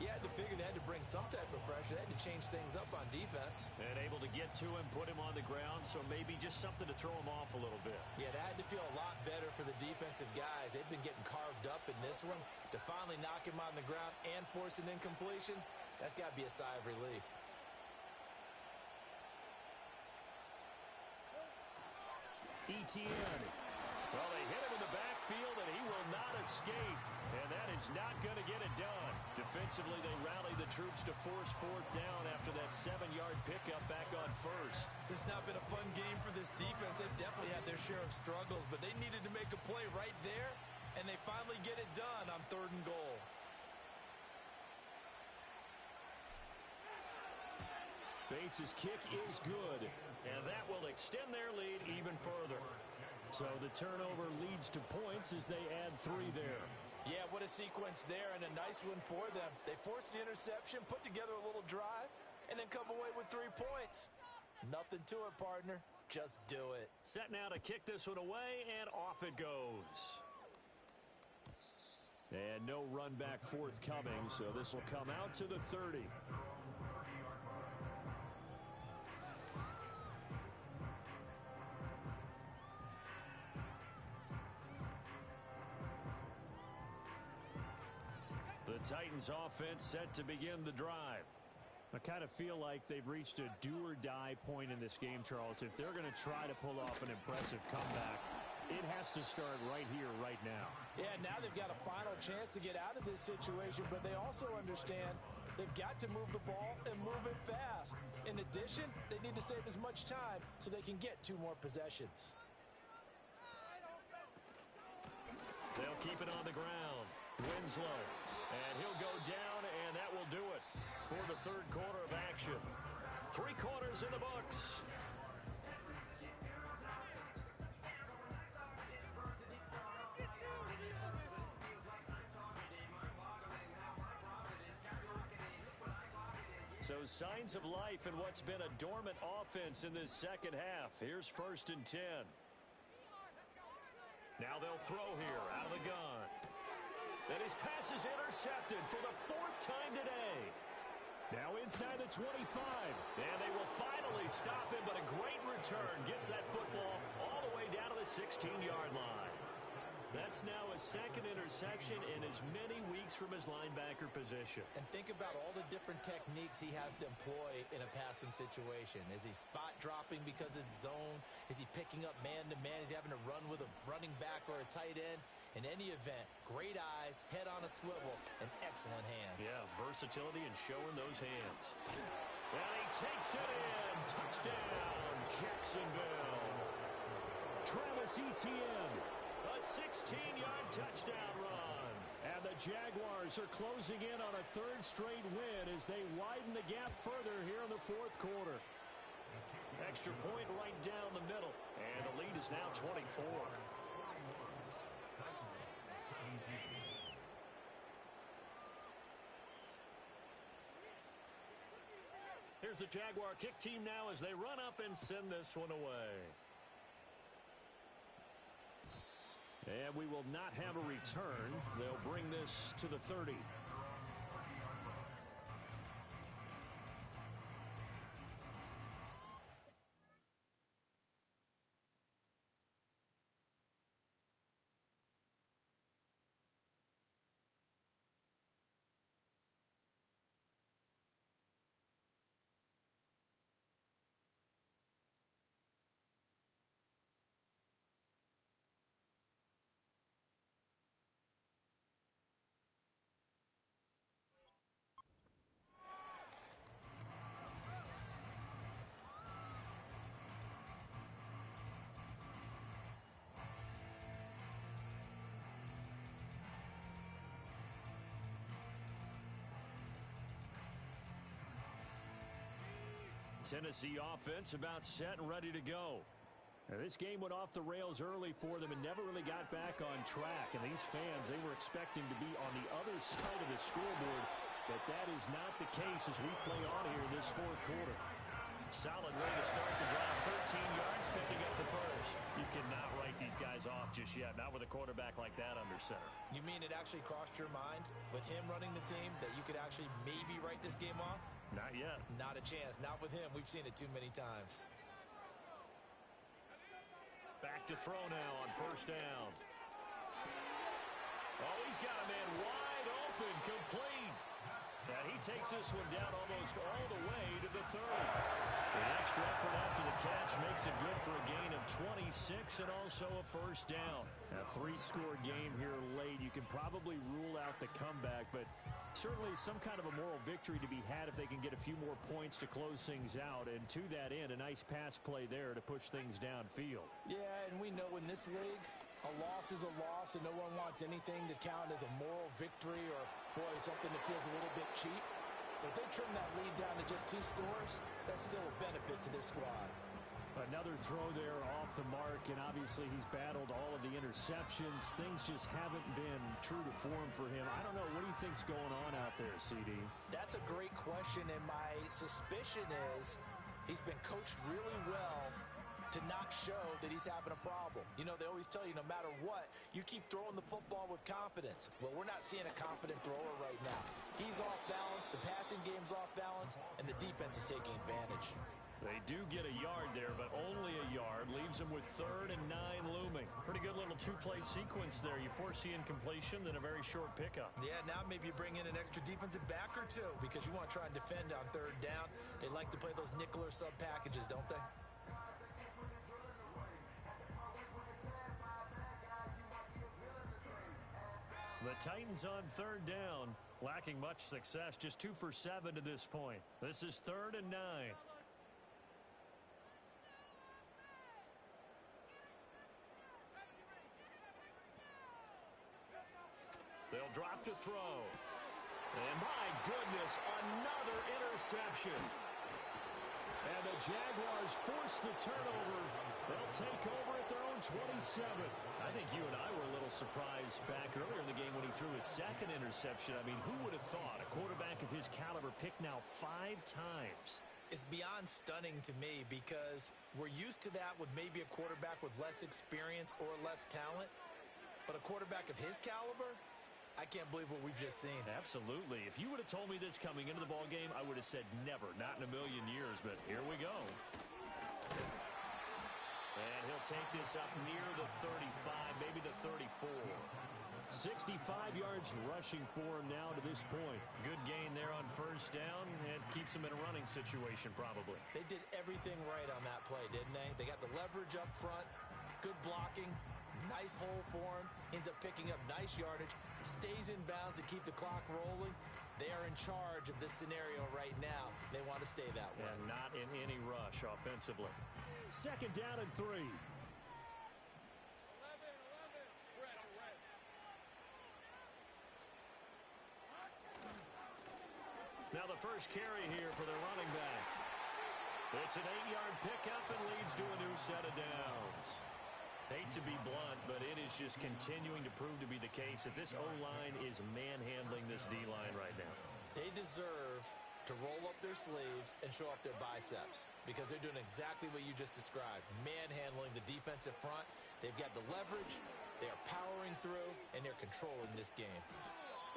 You had to figure they had to bring some type of pressure. They had to change things up on defense. And able to get to him, put him on the ground, so maybe just something to throw him off a little bit. Yeah, that had to feel a lot better for the defensive guys. They've been getting carved up in this one. To finally knock him on the ground and force an incompletion, that's got to be a sigh of relief. ETN. Well, they hit him in the backfield, and he will not escape. And that is not going to get it done. Defensively, they rally the troops to force fourth down after that 7-yard pickup back on first. This has not been a fun game for this defense. They've definitely had their share of struggles, but they needed to make a play right there, and they finally get it done on 3rd and goal. Bates' kick is good, and that will extend their lead even further. So the turnover leads to points as they add 3 there. Yeah, what a sequence there, and a nice one for them. They force the interception, put together a little drive, and then come away with 3 points. Nothing to it, partner. Just do it. Set now to kick this one away, and off it goes. And no run back forthcoming, so this will come out to the 30. The Titans offense set to begin the drive. I kind of feel like they've reached a do-or-die point in this game, Charles. If they're going to try to pull off an impressive comeback, it has to start right here, right now. Yeah, now they've got a final chance to get out of this situation, but they also understand they've got to move the ball and move it fast. In addition, they need to save as much time so they can get 2 more possessions. They'll keep it on the ground. Winslow. And he'll go down, and that will do it for the 3rd quarter of action. 3 quarters in the books. So signs of life in what's been a dormant offense in this second half. Here's 1st and 10. Now they'll throw here out of the gun. And his pass is intercepted for the 4th time today. Now inside the 25. And they will finally stop him, but a great return gets that football all the way down to the 16-yard line. That's now his 2nd interception in as many weeks from his linebacker position. And think about all the different techniques he has to employ in a passing situation. Is he spot dropping because it's zone? Is he picking up man-to-man? Is he having to run with a running back or a tight end? In any event, great eyes, head on a swivel, and excellent hands. Yeah, versatility and showing those hands. And he takes it in. Touchdown, Jacksonville. Travis Etienne. A 16-yard touchdown run. And the Jaguars are closing in on a 3rd straight win as they widen the gap further here in the 4th quarter. Extra point right down the middle. And the lead is now 24. Here's the Jaguar kick team now as they run up and send this one away. And we will not have a return. They'll bring this to the 30. Tennessee offense about set and ready to go. Now, this game went off the rails early for them and never really got back on track. And these fans, they were expecting to be on the other side of the scoreboard, but that is not the case as we play on here this 4th quarter. Solid way to start the drive. 13 yards, picking up the first. You cannot write these guys off just yet. Not with a quarterback like that under center. You mean it actually crossed your mind with him running the team that you could actually maybe write this game off? Not yet. Not a chance. Not with him. We've seen it too many times. Back to throw now on first down. Oh, he's got a man wide open, complete. And he takes this one down almost all the way to the 30. The extra effort after the catch makes it good for a gain of 26 and also a first down. A three-score game here late. You can probably rule out the comeback, but certainly some kind of a moral victory to be had if they can get a few more points to close things out. And to that end, a nice pass play there to push things downfield. Yeah, and we know in this league, a loss is a loss, and no one wants anything to count as a moral victory or, boy, something that feels a little bit cheap. But if they trim that lead down to just 2 scores, that's still a benefit to this squad. Another throw there off the mark, and obviously he's battled all of the interceptions. Things just haven't been true to form for him. I don't know. What do you think's going on out there, CD? That's a great question, and my suspicion is he's been coached really well to not show that he's having a problem. You know, they always tell you no matter what, you keep throwing the football with confidence. Well, we're not seeing a confident thrower right now. He's off balance, the passing game's off balance, and the defense is taking advantage. They do get a yard there, but only a yard. Leaves them with 3rd and 9 looming. Pretty good little two-play sequence there. You foresee incompletion, then a very short pickup. Yeah, now maybe you bring in an extra defensive back or two because you want to try and defend on 3rd down. They like to play those nickel or sub packages, don't they? The Titans on 3rd down, lacking much success, just 2 for 7 to this point. This is 3rd and 9. They'll drop to throw. And my goodness, another interception. And the Jaguars force the turnover. They'll take over at their own 27. I think you and I were a little surprised back earlier in the game when he threw his 2nd interception. I mean, who would have thought a quarterback of his caliber picked now 5 times? It's beyond stunning to me because we're used to that with maybe a quarterback with less experience or less talent. But a quarterback of his caliber, I can't believe what we've just seen. Absolutely. If you would have told me this coming into the ball game, I would have said never, not in a million years. But here we go. And he'll take this up near the 35, maybe the 34. 65 yards rushing for him now to this point. Good gain there on first down and keeps him in a running situation probably. They did everything right on that play, didn't they? They got the leverage up front, good blocking, nice hole for him, ends up picking up nice yardage, stays in bounds to keep the clock rolling. They are in charge of this scenario right now. They want to stay that way. And not in any rush offensively. 2nd down and 3. Now the first carry here for the running back. It's an 8-yard pickup and leads to a new set of downs. Hate to be blunt, but it is just continuing to prove to be the case that this O-line is manhandling this D-line right now. They deserve to roll up their sleeves and show up their biceps because they're doing exactly what you just described, manhandling the defensive front. They've got the leverage, they're powering through, and they're controlling this game.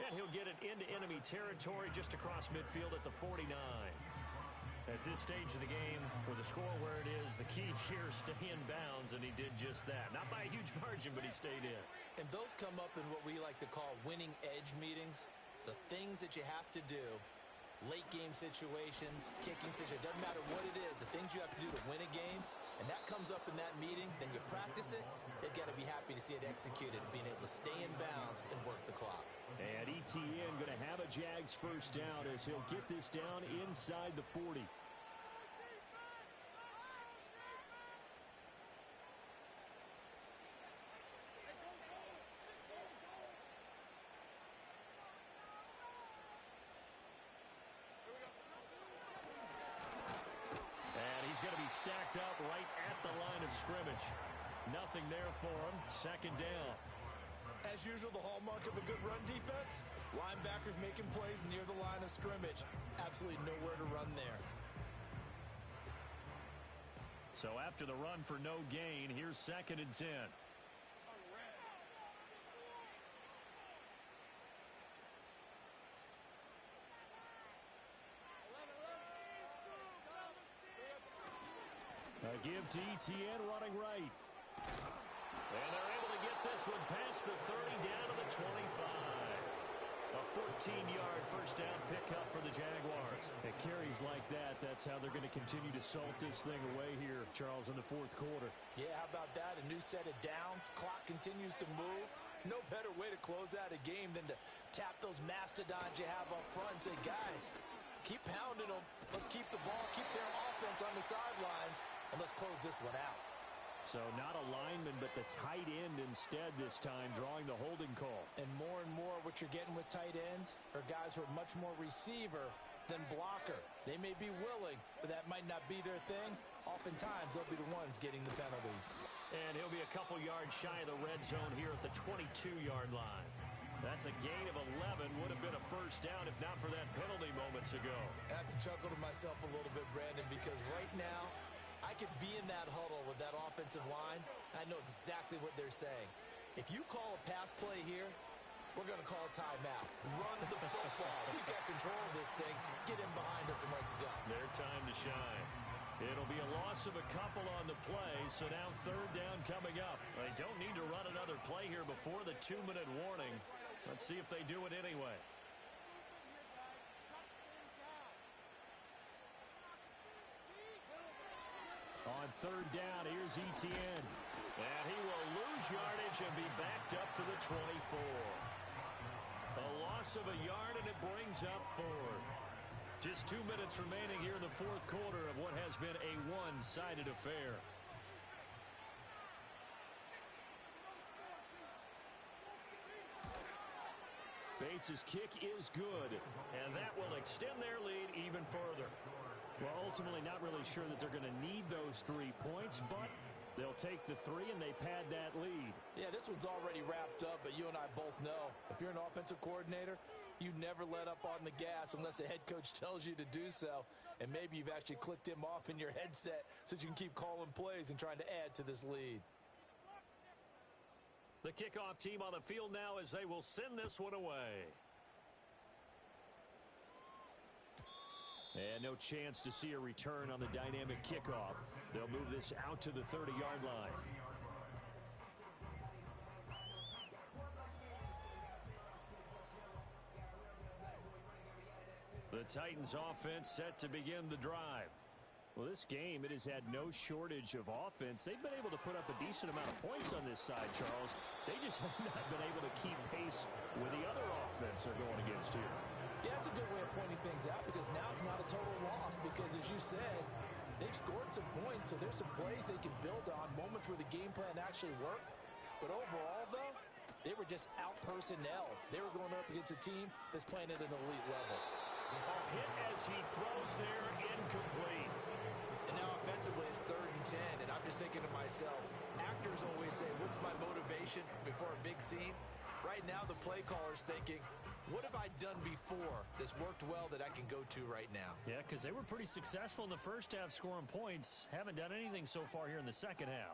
And he'll get it into enemy territory just across midfield at the 49. At this stage of the game, with the score where it is, the key here is stay in bounds, and he did just that. Not by a huge margin, but he stayed in. And those come up in what we like to call winning edge meetings, the things that you have to do. Late game situations, kicking situations, doesn't matter what it is, the things you have to do to win a game, and that comes up in that meeting, then you practice it, they've got to be happy to see it executed, being able to stay in bounds and work the clock. And ETN going to have a Jags first down as he'll get this down inside the 40. He's going to be stacked up right at the line of scrimmage. Nothing there for him. 2nd down. As usual, the hallmark of a good run defense, linebackers making plays near the line of scrimmage. Absolutely nowhere to run there. So after the run for no gain, here's 2nd and 10. A give to ETN running right. And they're able to get this one past the 30 down to the 25. A 14-yard first down pickup for the Jaguars. It carries like that. That's how they're going to continue to salt this thing away here, Charles, in the 4th quarter. Yeah, how about that? A new set of downs. Clock continues to move. No better way to close out a game than to tap those mastodons you have up front and say, guys, keep pounding them. Let's keep the ball, keep their offense on the sidelines, and let's close this one out. So not a lineman, but the tight end instead this time, drawing the holding call. And more what you're getting with tight ends are guys who are much more receiver than blocker. They may be willing, but that might not be their thing. Oftentimes, they'll be the ones getting the penalties. And he'll be a couple yards shy of the red zone here at the 22-yard line. That's a gain of 11. Would have been a first down if not for that penalty moments ago. I have to chuckle to myself a little bit, Brandon, because right now, I could be in that huddle with that offensive line. I know exactly what they're saying. If you call a pass play here, we're going to call a timeout. Run the football. We got control of this thing. Get in behind us and let's go. Their time to shine. It'll be a loss of a couple on the play, so now 3rd down coming up. They don't need to run another play here before the 2-minute warning. Let's see if they do it anyway. On 3rd down, here's ETN. And he will lose yardage and be backed up to the 24. A loss of a yard, and it brings up 4th. Just 2 minutes remaining here in the 4th quarter of what has been a one-sided affair. Bates' kick is good, and that will extend their lead even further. Well, ultimately not really sure that they're going to need those 3 points, but they'll take the 3 and they pad that lead. Yeah, this one's already wrapped up, but you and I both know if you're an offensive coordinator, you never let up on the gas unless the head coach tells you to do so. And maybe you've actually clicked him off in your headset so you can keep calling plays and trying to add to this lead. The kickoff team on the field now as they will send this one away. And no chance to see a return on the dynamic kickoff. They'll move this out to the 30-yard line. The Titans offense set to begin the drive. Well, this game, it has had no shortage of offense. They've been able to put up a decent amount of points on this side, Charles. They just have not been able to keep pace with the other offense they're going against here. Yeah, that's a good way of pointing things out because now it's not a total loss because, as you said, they've scored some points, so there's some plays they can build on, moments where the game plan actually worked. But overall, though, they were just out-personnel. They were going up against a team that's playing at an elite level. A hit as he throws there, incomplete. And now offensively it's 3rd and 10, and I'm just thinking to myself, actors always say, what's my motivation before a big scene? Right now the play caller's thinking, what have I done before that's worked well that I can go to right now? Yeah, because they were pretty successful in the first half scoring points. Haven't done anything so far here in the second half.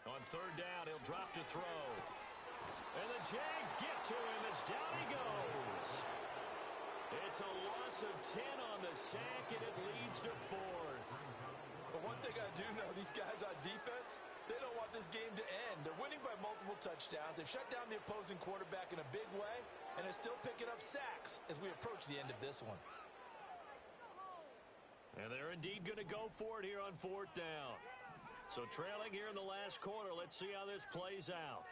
On 3rd down, he'll drop to throw. And the Jags get to him as down he goes. It's a loss of 10 on the sack, and it leads to 4th. But one thing I do know, these guys on defense, they don't want this game to end. They're winning by multiple touchdowns. They've shut down the opposing quarterback in a big way, and they're still picking up sacks as we approach the end of this one. And they're indeed going to go for it here on 4th down. So trailing here in the last quarter, let's see how this plays out.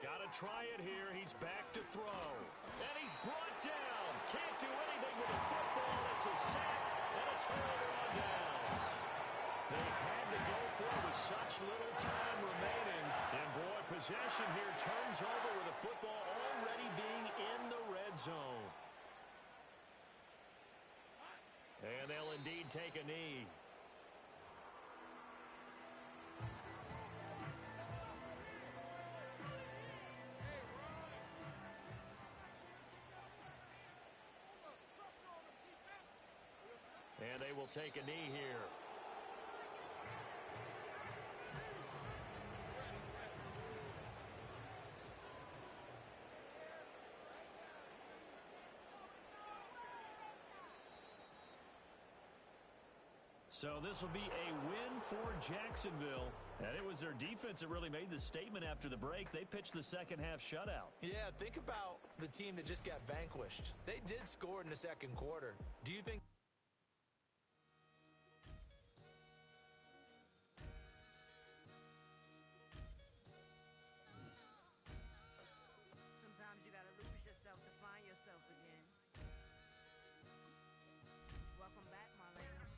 Got to try it here. He's back to throw. And he's brought down. Can't do anything with the football. It's a sack and a turnover on downs. They had to go for it with such little time remaining. And boy, possession here turns over with the football already being in the red zone. And they'll indeed take a knee. And they will take a knee here. So this will be a win for Jacksonville. And it was their defense that really made the statement after the break. They pitched the second half shutout. Yeah, think about the team that just got vanquished. They did score in the second quarter. Do you think... Sometimes you gotta lose yourself to find yourself again. Welcome back, Marlena.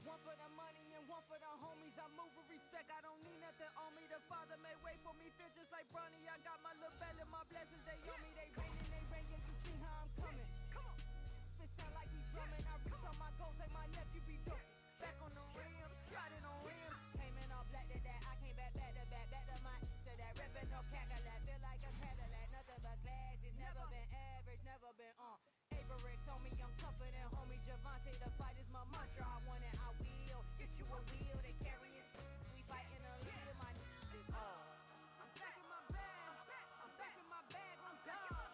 One for the money and one for the homies. I move with respect. I don't need nothing on me. The Father may wait for me. Feel just like Bronny. I got my little belly, my blessings. They on me. They rain. Yeah, you see how I'm coming. Come on. It sound like we drumming. I reach on my goals like my nephew be dope. Back on the rim, riding on rims. Came in all black to that. I came back to my to that ripping no Cadillac. Feel like a Cadillac. Nothing but class. It's never been average. Never been on. Averix on me. I'm tougher than homie Javante. The fight is my mantra. I want it. I will. Get you a wheel. They carry it. We fighting a little. My is all. I'm back in my bag. I'm back in my bag. On God.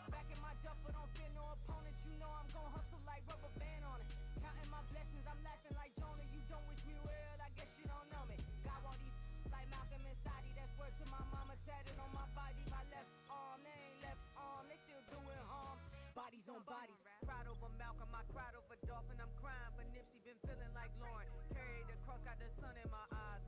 Back in my duffel, don't fear no opponent. You know I'm gon' hustle like rubber band on it. Counting my blessings, I'm laughing like Jonah. You don't wish me well, I guess you don't know me. Got all these like Malcolm and Sadi. That's word to my mama, tatted on my body. My left arm, they ain't left arm, they still doing harm. Bodies on bodies. Cried over Malcolm, I cried over Dolphin. I'm crying for Nipsey, been feeling like Lauren. Carried the cross, got the sun in my eyes.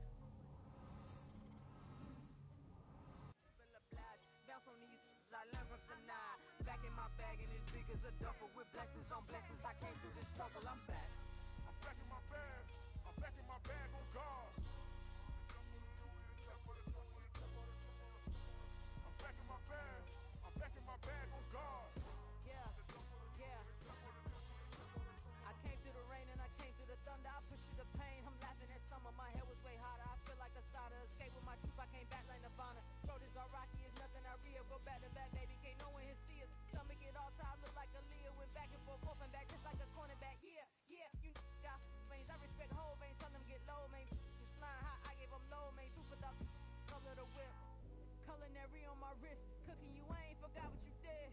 Bounce on these, I learned from Sanaa. Back in my bag and it's big as a duffel with blessings on blessings. I came through this struggle, I'm back. I'm back in my bag. I'm back in my bag on guard. I'm back in my bag. I'm back in my bag on guard. Yeah. I came through the rain and I came through the thunder. I pushed through the pain. I'm laughing at summer. My hair was way hotter. I feel like a starter. Escape with my truth. I came back like Nirvana. Throat is all rocky. It's nothing I real. Go back to back, baby. Can't no one here see us. Stomach it all tied. Look like a Leah. Went back and forth and back just like a cornerback. Yeah. You got veins. I respect whole veins. Tell them get low, man. Just flying high. I gave them low, man. Food for the color of the whip. Culinary on my wrist. Cooking you. I ain't forgot what you did.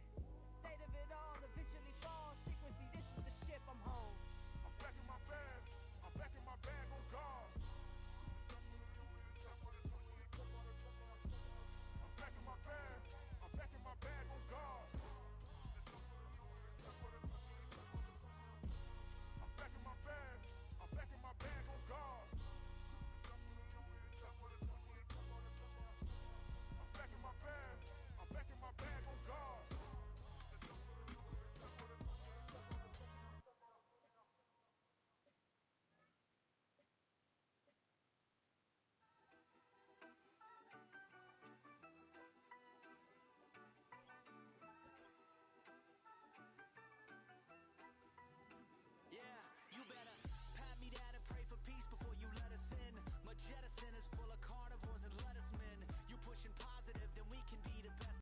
State of it all eventually falls. Frequency. This is the ship. I'm home. I'm back in my bag. I'm back in my bag on guard. I'm back in my bag. I'm back in my bag on guard. I'm back in my bag. I'm back in my bag on guard. I'm back in my bag. I'm back in my bag on guard. Yeah, you better pat me down and pray for peace before you let us in. My jettison is full of carnivores and lettuce men. You pushing